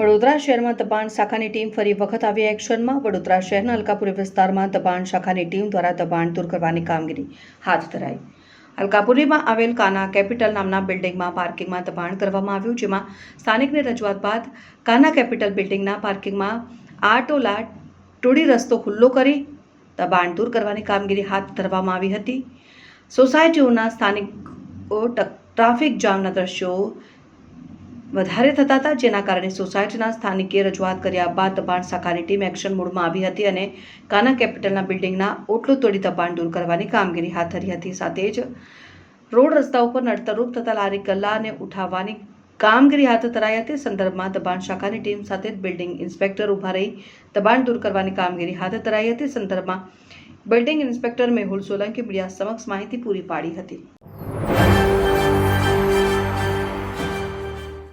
વડોદરા શહેરમાં દબાણ શાખાની ટીમ ફરી વખત આવી એક્શનમાં। વડોદરા શહેરના અલકાપુરી વિસ્તારમાં દબાણ શાખાની ટીમ દ્વારા દબાણ દૂર કરવાની કામગીરી હાથ ધરાઈ। અલકાપુરીમાં આવેલ કાના કેપિટલ નામના બિલ્ડિંગમાં પાર્કિંગમાં દબાણ કરવામાં આવ્યું, જેમાં સ્થાનિકની રજૂઆત બાદ કાના કેપિટલ બિલ્ડિંગના પાર્કિંગમાં આટોલા તોડી રસ્તો ખુલ્લો કરી દબાણ દૂર કરવાની કામગીરી હાથ ધરવામાં આવી હતી। સોસાયટીઓના સ્થાનિકો ટ્રાફિક જામના દ્રશ્યો વધારે થતા હતા, જેના કારણે સોસાયટીના સ્થાનિકે રજૂઆત કર્યા બાદ દબાણ શાખાની ટીમ એક્શન મોડમાં આવી હતી અને કાના કેપિટલના બિલ્ડિંગના ઓટલો તોડી દબાણ દૂર કરવાની કામગીરી હાથ ધરી હતી। સાથે જ રોડ રસ્તા ઉપર નડતરરૂપ થતા લારી ગલ્લાને ઉઠાવવાની કામગીરી હાથ ધરાઈ હતી। સંદર્ભમાં દબાણ શાખાની ટીમ સાથે બિલ્ડિંગ ઇન્સ્પેક્ટર ઉભા રહી દબાણ દૂર કરવાની કામગીરી હાથ ધરાઈ હતી। સંદર્ભમાં building inspector Mehul Solanki media સમક્ષ માહિતી પૂરી પાડી હતી।